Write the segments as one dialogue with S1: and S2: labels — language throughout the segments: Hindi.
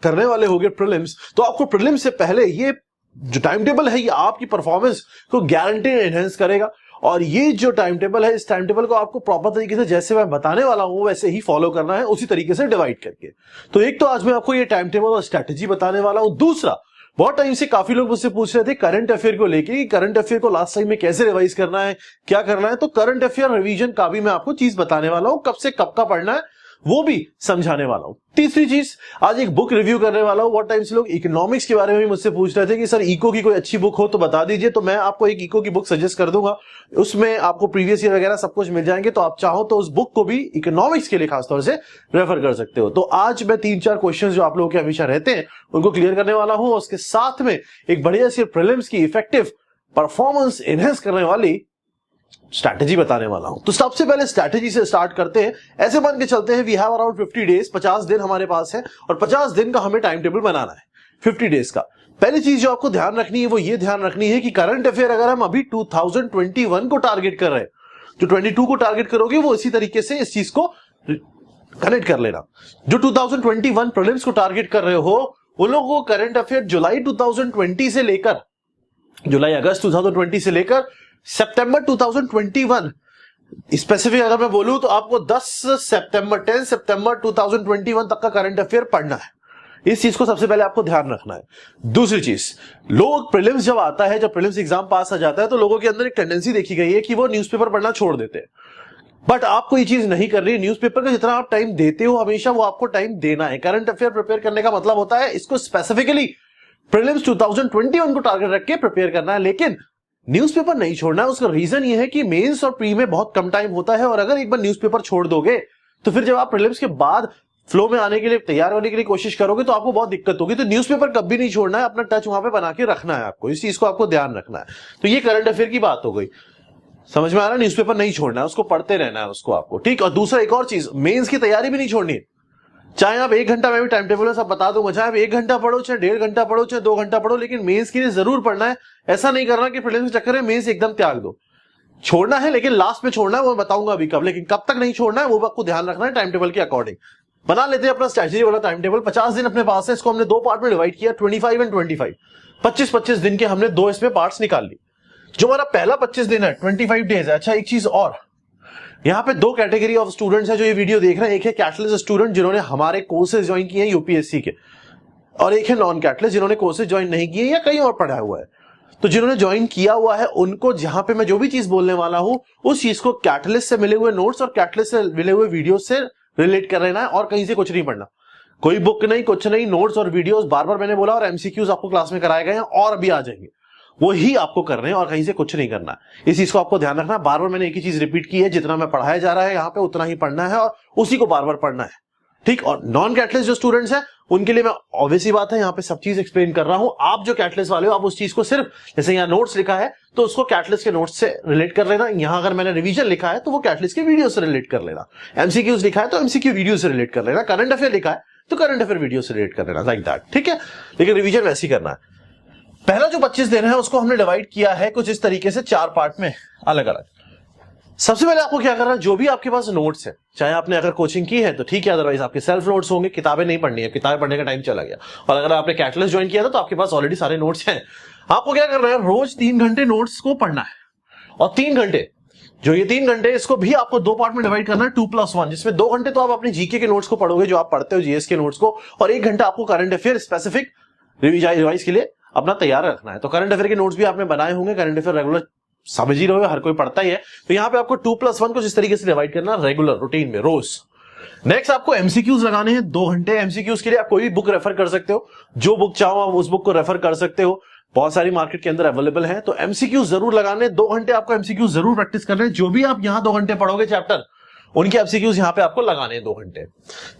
S1: करने वाले होगे प्रीलिम्स, तो आपको प्रीलिम्स से पहले ये जो टाइम टेबल है ये आपकी परफॉर्मेंस को गारंटी एनहेंस करेगा। और ये जो टाइम टेबल है, इस टाइम टेबल को आपको प्रॉपर तरीके से जैसे मैं बताने वाला हूं वैसे ही फॉलो करना है, उसी तरीके से डिवाइड करके। तो एक तो आज मैं आपको ये टाइम टेबल और स्ट्रेटेजी बताने वाला हूं। दूसरा, बहुत टाइम से काफी लोग मुझसे पूछ रहे थे करंट अफेयर को लेके कि करंट अफेयर को लास्ट टाइम में कैसे रिवाइज करना है, क्या करना है। तो करंट अफेयर रिवीजन का भी मैं आपको चीज बताने वाला हूं, कब से कब का पढ़ना है वो भी समझाने वाला हूं। तीसरी चीज, आज एक बुक रिव्यू करने वाला हूं। बहुत टाइम से लोग इकोनॉमिक्स के बारे में भी मुझसे पूछ रहे थे कि सर इको की कोई अच्छी बुक हो तो बता दीजिए, तो मैं आपको एक इको की बुक सजेस्ट कर दूंगा। उसमें आपको प्रीवियस ईयर वगैरह सब कुछ मिल जाएंगे, तो आप चाहो तो उस बुक को भी इकोनॉमिक्स के लिए खासतौर से रेफर कर सकते हो। तो आज मैं 3-4 क्वेश्चन जो आप लोगों के हमेशा रहते हैं उनको क्लियर करने वाला हूं। उसके साथ में एक बढ़िया सी प्रीलिम्स की इफेक्टिव परफॉर्मेंस एनहेंस करने वाली स्ट्रैटेजी बताने वाला हूं। तो सबसे पहले स्ट्रैटेजी से स्टार्ट करते हैं। ऐसे मान के चलते हैं वी हैव अराउंड 50 डेज, 50 दिन हमारे पास है और 50 दिन का हमें टाइम टेबल बनाना है 50 डेज का। पहली चीज जो आपको ध्यान रखनी है वो ये ध्यान रखनी है कि करंट अफेयर अगर हम अभी 2021 को टारगेट कर रहे हैं, जो 22 को टारगेट करोगे वो इसी तरीके से इस चीज को कनेक्ट कर लेना। जो 2021 प्रीलिम्स को टारगेट कर रहे हो उन लोगों को करंट अफेयर जुलाई 2020 से लेकर, जुलाई अगस्त 2020 से लेकर सितंबर 2021 स्पेसिफिक अगर मैं बोलूं तो आपको 10 सितंबर 2021 तक का करंट अफेयर पढ़ना है। इस चीज को सबसे पहले आपको ध्यान रखना है। दूसरी चीज, लोग प्रीलिम्स जब आता है, जब प्रीलिम्स एग्जाम पास आ जाता है तो लोगों के अंदर एक टेंडेंसी देखी गई है कि वो न्यूज़पेपर पढ़ना छोड़ देते हैं। बट आपको ये चीज नहीं करनी। न्यूज़पेपर का जितना आप टाइम देते हो हमेशा वो आपको टाइम देना है। करंट अफेयर प्रिपेयर करने का मतलब होता है इसको स्पेसिफिकली प्रीलिम्स 2021 को टारगेट रख के प्रिपेयर करना है, लेकिन न्यूज़पेपर नहीं छोड़ना है। उसका रीजन ये है कि मेंस और प्री में बहुत कम टाइम होता है और अगर एक बार न्यूज़पेपर छोड़ दोगे तो फिर जब आप प्रीलिम्स के बाद फ्लो में आने के लिए, तैयार होने के लिए कोशिश करोगे तो आपको बहुत दिक्कत होगी। तो न्यूज़पेपर कभी नहीं छोड़ना है, अपना टच वहां पे बना के रखना है आपको। इस चीज को आपको ध्यान रखना है। तो ये करंट अफेयर की बात हो गई, समझ में आ रहा है। न्यूज़पेपर नहीं छोड़ना है, उसको पढ़ते रहना है उसको आपको, ठीक। और दूसरा एक और चीज, मेंस की तैयारी भी नहीं छोड़नी है। चाहे आप 1 घंटा, मैं भी टाइम टेबल में सब बता दूंगा, चाहे आप 1 घंटा पढ़ो, चाहे 1.5 घंटा पढ़ो, चाहे 2 घंटा पढ़ो, लेकिन मेंस के लिए जरूर पढ़ना है। ऐसा नहीं करना कि प्रीलिम्स के चक्कर में मेंस एकदम त्याग दो। छोड़ना है लेकिन लास्ट में छोड़ना है, वो बताऊंगा अभी कब, लेकिन कब तक नहीं छोड़ना है वो आपको ध्यान रखना है। टाइम टेबल के अकॉर्डिंग बना लेते हैं अपना स्ट्रेटजी वाला टाइम टेबल। 50 दिन अपने पास है, इसको हमने 2 पार्ट में डिवाइड किया, 25 एंड 25। 25 दिन के हमने 2 इसमें पार्ट्स निकाल ली। जो हमारा पहला 25 दिन है, 25 डेज है। अच्छा, एक चीज और, यहाँ पे 2 कैटेगरी ऑफ स्टूडेंट्स है जो ये वीडियो देख रहे हैं। एक है कैटलिस्ट स्टूडेंट जिन्होंने हमारे कोर्सेज ज्वाइन किए हैं यूपीएससी के, और एक है नॉन कैटलिस्ट जिन्होंने कोर्सेज ज्वाइन नहीं किए या कहीं और पढ़ा हुआ है। तो जिन्होंने ज्वाइन किया हुआ है उनको जहां पे मैं जो भी चीज बोलने वाला हूं उस चीज को कैटलिस्ट से मिले हुए नोट्स और कैटलिस्ट से मिले हुए वीडियो से रिलेट कर लेना है, और कहीं से कुछ नहीं पढ़ना। कोई बुक नहीं, कुछ नहीं, नोट्स और वीडियोस बार बार मैंने बोला, और एमसीक्यूज आपको क्लास में कराए गए हैं और अभी आ जाएंगे, वो ही आपको करने हैं और कहीं से कुछ नहीं करना है। इस चीज को आपको ध्यान रखना। बार बार मैंने एक ही चीज रिपीट की है, जितना मैं पढ़ाया जा रहा है यहाँ पे उतना ही पढ़ना है और उसी को बार बार पढ़ना है, ठीक। और नॉन कैटलिस्ट जो स्टूडेंट्स हैं उनके लिए मैं ऑब्वियसली बात है यहाँ पे सब चीज एक्सप्लेन कर रहा हूं। आप जो कैटलिस्ट वाले हो आप उस चीज को सिर्फ, जैसे यहाँ नोट्स लिखा है तो उसको कैटलिस्ट के नोट्स से रिलेट कर लेना। यहाँ अगर मैंने रिवीजन लिखा है तो वो कैटलिस्ट के वीडियो से रिलेट कर लेना। एमसीक्यूज लिखा है तो एमसीक्यू वीडियो से रिलेट कर लेना। करंट अफेयर लिखा है तो करंट अफेयर वीडियो से रिलेट कर लेना, लाइक दैट, ठीक है। लेकिन रिवीजन वैसे ही करना है। पहला जो 25 दिन है उसको हमने डिवाइड किया है कुछ इस तरीके से 4 पार्ट में अलग अलग। सबसे पहले आपको क्या करना है, जो भी आपके पास नोट्स है, चाहे आपने अगर कोचिंग की है तो ठीक है, अदरवाइज आपके सेल्फ नोट्स होंगे। किताबें नहीं पढ़नी है, किताबें पढ़ने का टाइम चला गया। और अगर आपने कैटलिस्ट ज्वाइन किया था तो आपके पास ऑलरेडी सारे नोट्स हैं। आपको क्या करना है, रोज 3 घंटे नोट्स को पढ़ना है। और 3 घंटे, जो ये 3 घंटे, इसको भी आपको 2 पार्ट में डिवाइड करना है, 2+1, जिसमें 2 घंटे तो आप अपने जीके के नोट्स को पढ़ोगे जो आप पढ़ते हो, जीएस के नोट्स को, और 1 घंटा आपको करंट अफेयर स्पेसिफिक रिवाइज के लिए अपना तैयार रखना है। तो करंट अफेयर के नोट्स भी आपने बनाए होंगे, करंट अफेयर रेगुलर समझ ही रहे हो, हर कोई पढ़ता ही है। तो यहाँ पे आपको 2+1 को जिस तरीके से डिवाइड करना रेगुलर रूटीन में रोज। नेक्स्ट आपको एमसीक्यूज लगाने हैं 2 घंटे। एमसीक्यूज के लिए आप कोई भी बुक रेफर कर सकते हो, जो बुक चाहो आप उस बुक को रेफर कर सकते हो, बहुत सारी मार्केट के अंदर अवेलेबल है। तो एमसीक्यूज जरूर लगाने, 2 घंटे आपको एमसीक्यूज जरूर प्रैक्टिस करने। जो भी आप यहाँ 2 घंटे पढ़ोगे चैप्टर, उनके एमसीक्यूज यहाँ पे आपको लगाने हैं 2 घंटे।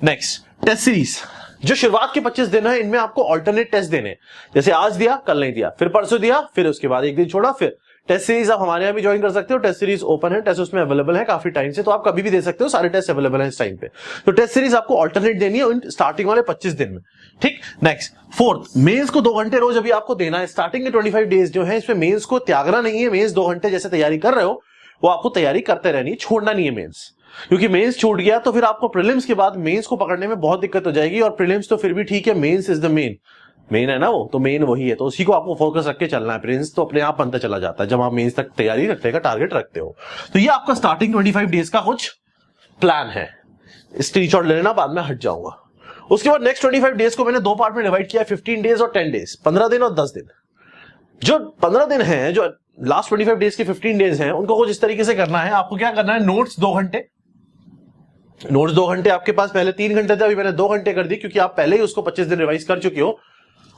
S1: नेक्स्ट टेस्ट सीरीज, जो शुरुआत के 25 दिन है इनमें आपको अल्टरनेट टेस्ट देने, जैसे आज दिया कल नहीं दिया, फिर परसों दिया, फिर उसके बाद 1 दिन छोड़ा। फिर टेस्ट सीरीज आप हमारे यहाँ भी ज्वाइन कर सकते हो। टेस्ट सीरीज ओपन है, टेस्ट उसमें अवेलेबल है काफी टाइम से, तो आप कभी भी दे सकते हो, सारे टेस्ट अवेलेबल है इस टाइम पे। तो टेस्ट सीरीज आपको अल्टरनेट देनी है स्टार्टिंग वाले 25 दिन में, ठीक। नेक्स्ट फोर्थ, मेंस को 2 घंटे रोज अभी आपको देना है। स्टार्टिंग के 25 डेज जो है इसमें मेंस को त्यागना नहीं है। मेंस 2 घंटे जैसे तैयारी कर रहे हो वो आपको तैयारी करते रहनी है, छोड़ना नहीं है मेंस। क्योंकि मेंस छूट गया तो फिर आपको प्रीलिम्स के बाद मेंस को पकड़ने में बहुत दिक्कत हो जाएगी। और प्रीलिम्स तो फिर भी ठीक है, मेंस इज द मेन है ना, वो तो मेन वही है, तो उसी को आपको फोकस रख के चलना है। प्रीलिम्स तो अपने आप बनता चला जाता है जब आप मेंस तक तैयारी रखने का टारगेट रखते हो। तो ये आपका स्टार्टिंग 25 डेज का कुछ प्लान है। स्क्रीनशॉट ले लेना, बाद में हट जाऊंगा। उसके बाद नेक्स्ट 25 डेज को मैंने दो पार्ट में डिवाइड किया, 15 डेज और 10 डेज, 15 दिन और 10 दिन। जो 15 दिन है, जो लास्ट 25 डेज के 15 डेज हैं, उनको कुछ इस तरीके से करना है। आपको क्या करना है, नोट्स 2 घंटे, नोट्स 2 घंटे आपके पास पहले 3 घंटे थे, अभी मैंने 2 घंटे कर दी क्योंकि आप पहले ही उसको 25 दिन रिवाइज कर चुके हो।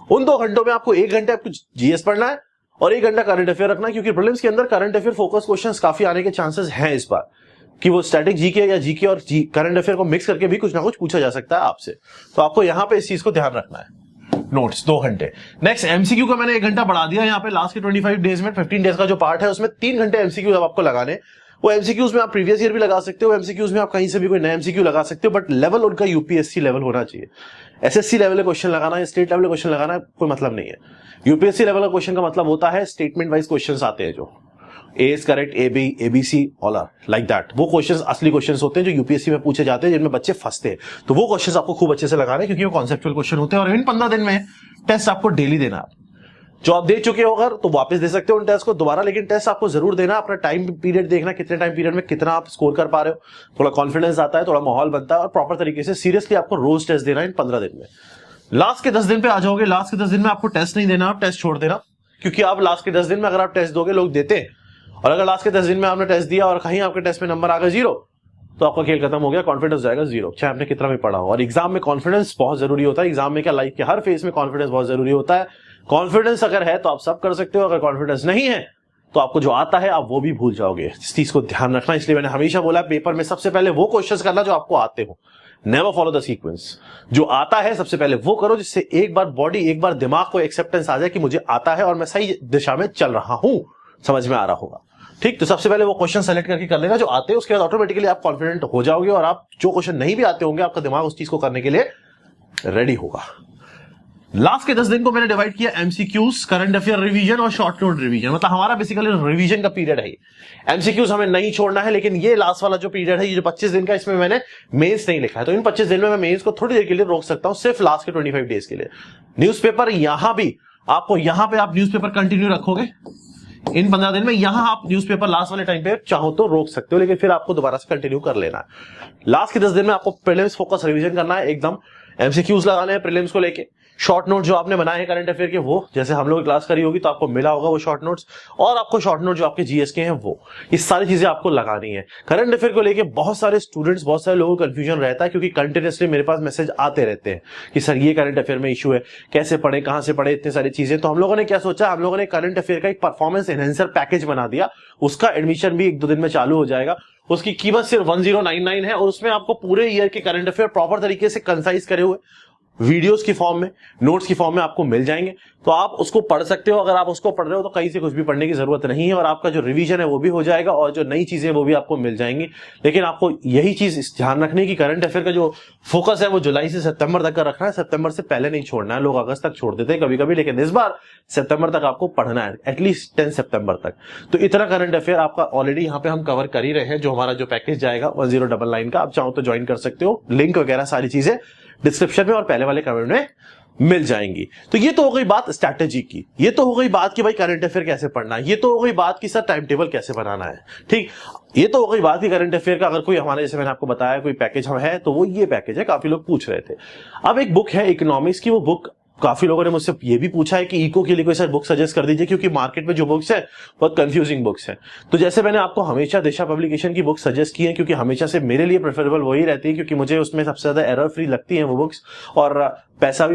S1: उन 2 घंटों में आपको 1 घंटे आपको जीएस पढ़ना है और 1 घंटा करंट अफेयर रखना है, क्योंकि प्रीलिम्स के अंदर करंट अफेयर फोकस क्वेश्चंस काफी आने के चांसेस हैं इस बार, कि वो स्टैटिक जीके या जीके और करंट अफेयर को मिक्स करके भी कुछ ना कुछ पूछा जा सकता है आपसे। तो आपको यहां पे इस चीज को ध्यान रखना है। नोट्स 2 घंटे। नेक्स्ट एमसीक्यू को मैंने 1 घंटा बढ़ा दिया। यहाँ पे लास्ट के 25 डेज में 15 डेज का जो पार्ट है उसमें 3 घंटे एमसीक्यू अब आपको लगाने। वो एमसीक्यूज में आप प्रीवियस ईयर भी लगा सकते हो, एमसीक्यूज में आप कहीं से भी कोई नया एमसीक्यू लगा सकते हो, बट लेवल उनका यूपीएससी लेवल होना चाहिए। एसएससी लेवल का क्वेश्चन लगाना या स्टेट लेवल का क्वेश्चन लगाना कोई मतलब नहीं है। यूपीएससी लेवल का क्वेश्चन का मतलब होता है स्टेटमेंट वाइज क्वेश्चन आते हैं, जो A is correct, A B, ABC, all are like that. वो क्वेश्चंस असली क्वेश्चंस होते हैं जो यूपीएससी में पूछे जाते हैं, जिनमें बच्चे फंसते हैं। तो वो क्वेश्चंस आपको खूब अच्छे से लगाने, क्योंकि वो कॉन्सेप्चुअल क्वेश्चन होते हैं। और इन 15 दिन में टेस्ट आपको डेली देना है। जो आप दे चुके हो अगर, तो वापस दे सकते हो उन टेस्ट को दोबारा, लेकिन टेस्ट आपको जरूर देना। अपना टाइम पीरियड देखना, कितने टाइम पीरियड में कितना आप स्कोर कर पा रहे हो। थोड़ा कॉन्फिडेंस आता है, थोड़ा माहौल बनता है, और प्रॉपर तरीके से सीरियसली आपको रोज टेस्ट देना है इन 15 दिन में। लास्ट के 10 दिन पे आ जाओगे। लास्ट के 10 दिन में आपको टेस्ट नहीं देना, आप टेस्ट छोड़ देना, क्योंकि आप लास्ट के 10 दिन में अगर आप टेस्ट दोगे, लोग देते हैं, और अगर लास्ट के 10 दिन में आपने टेस्ट दिया और कहीं आपके टेस्ट में नंबर आ गया 0, तो आपका खेल खत्म हो गया, कॉन्फिडेंस जाएगा 0, चाहे आपने कितना भी पढ़ा हो। और एग्जाम में कॉन्फिडेंस बहुत जरूरी होता है। एग्जाम में क्या, लाइफ के हर फेज में कॉन्फिडेंस बहुत जरूरी होता है। कॉन्फिडेंस अगर है तो आप सब कर सकते हो, अगर कॉन्फिडेंस नहीं है तो आपको जो आता है आप वो भी भूल जाओगे। इस चीज को ध्यान रखना। इसलिए मैंने हमेशा बोला, पेपर में सबसे पहले वो क्वेश्चंस करना जो आपको आते हो। Never follow the sequence. जो आता है सबसे पहले वो करो, जिससे एक बार बॉडी, एक बार दिमाग को एक्सेप्टेंस आ जाए कि मुझे आता है और मैं सही दिशा में चल रहा हूं। समझ में आ रहा होगा, ठीक। तो सबसे पहले वो क्वेश्चन सेलेक्ट करके कर लेना जो आते हैं। उसके बाद ऑटोमेटिकली आप कॉन्फिडेंट हो जाओगे, और आप जो क्वेश्चन नहीं भी आते होंगे, आपका दिमाग उस चीज को करने के लिए रेडी होगा। लास्ट के 10 दिन को मैंने डिवाइड किया एमसीक्यूज, करंट अफेयर रिवीजन और शॉर्ट नोट रिवीजन। मतलब हमारा बेसिकली रिवीजन का पीरियड है। एमसीक्यूज हमें नहीं छोड़ना है, लेकिन ये लास्ट वाला जो पीरियड है, ये जो 25 दिन का, इसमें मैंने मेंस नहीं लिखा है। तो इन 25 दिन में मैं मेंस को थोड़ी देर के लिए रोक सकता हूं, सिर्फ लास्ट के 25 डेज के लिए। न्यूज़पेपर यहां भी आपको, यहां पे आप न्यूज़पेपर कंटिन्यू रखोगे इन 15 दिन में। यहां आप न्यूज़पेपर लास्ट वाले टाइम पे चाहो तो रोक सकते हो, लेकिन फिर आपको दोबारा से कंटिन्यू कर लेना है। लास्ट के 10 दिन में आपको प्रीलिम्स फोकस रिवीजन करना है एकदम। एमसीक्यूज लगाने हैं प्रीलिम्स को लेके। शॉर्ट नोट जो आपने बनाए हैं करंट अफेयर के, वो जैसे हम लोग क्लास करी होगी तो आपको मिला होगा वो शॉर्ट नोट्स, और आपको शॉर्ट नोट जो आपके जीएस के हैं वो, ये सारी चीजें आपको लगानी है। करंट अफेयर को लेके बहुत सारे स्टूडेंट्स, बहुत सारे लोगों को कंफ्यूजन रहता है, क्योंकि कंटिन्यूअसली मेरे पास मैसेज आते रहते हैं कि सर ये करंट अफेयर में इशू है, कैसे पढ़े, कहां से पढ़े, इतनी सारी चीजें। तो हम लोगों ने क्या सोचा, हम लोगों ने करंट अफेयर का एक परफॉर्मेंस एनहेंसर पैकेज बना दिया। उसका एडमिशन भी 1-2 दिन में चालू हो जाएगा। उसकी कीमत सिर्फ 1099 है, और उसमें आपको पूरे ईयर के करंट अफेयर प्रॉपर तरीके से कंसाइज करे हुए वीडियोस की फॉर्म में, नोट्स की फॉर्म में आपको मिल जाएंगे। तो आप उसको पढ़ सकते हो। अगर आप उसको पढ़ रहे हो तो कहीं से कुछ भी पढ़ने की जरूरत नहीं है, और आपका जो रिवीजन है वो भी हो जाएगा, और जो नई चीजें वो भी आपको मिल जाएंगी। लेकिन आपको यही चीज ध्यान रखनी है कि करंट अफेयर का जो फोकस है वो जुलाई से सितंबर तक का रखना है। सितंबर से पहले नहीं छोड़ना है। लोग अगस्त तक छोड़ देते हैं कभी कभी, लेकिन इस बार सितंबर तक आपको पढ़ना है, एटलीस्ट 10 सितंबर तक। तो इतना करंट अफेयर आपका ऑलरेडी यहाँ पे हम कवर कर ही रहे हैं। जो हमारा जो पैकेज जाएगा 1099 का, आप चाहो तो ज्वाइन कर सकते हो। लिंक वगैरह सारी चीजें डिस्क्रिप्शन में और पहले वाले कमेंट में मिल जाएंगी। तो ये तो हो गई बात स्ट्रैटेजी की, ये तो हो गई बात कि भाई करंट अफेयर कैसे पढ़ना है, ये तो हो गई बात कि सर टाइम टेबल कैसे बनाना है, ठीक। ये तो हो गई बात कि करंट अफेयर का अगर कोई हमारे, जैसे मैंने आपको बताया, कोई पैकेज हम है तो वो ये पैकेज है। काफी लोग पूछ रहे थे। अब एक बुक है इकोनॉमिक्स की, वो बुक काफी लोगों ने मुझसे ये भी पूछा है कि इको के लिए कोई सर बुक सजेस्ट कर दीजिए, क्योंकि मार्केट में जो बुक्स है बहुत कंफ्यूजिंग बुक्स हैं। तो जैसे मैंने आपको हमेशा दिशा पब्लिकेशन की बुक सजेस्ट की है, क्योंकि हमेशा से मेरे लिए प्रेफरेबल वही रहती है, क्योंकि मुझे उसमें सबसे ज्यादा एरर फ्री लगती है वो बुक्स, और पैसा भी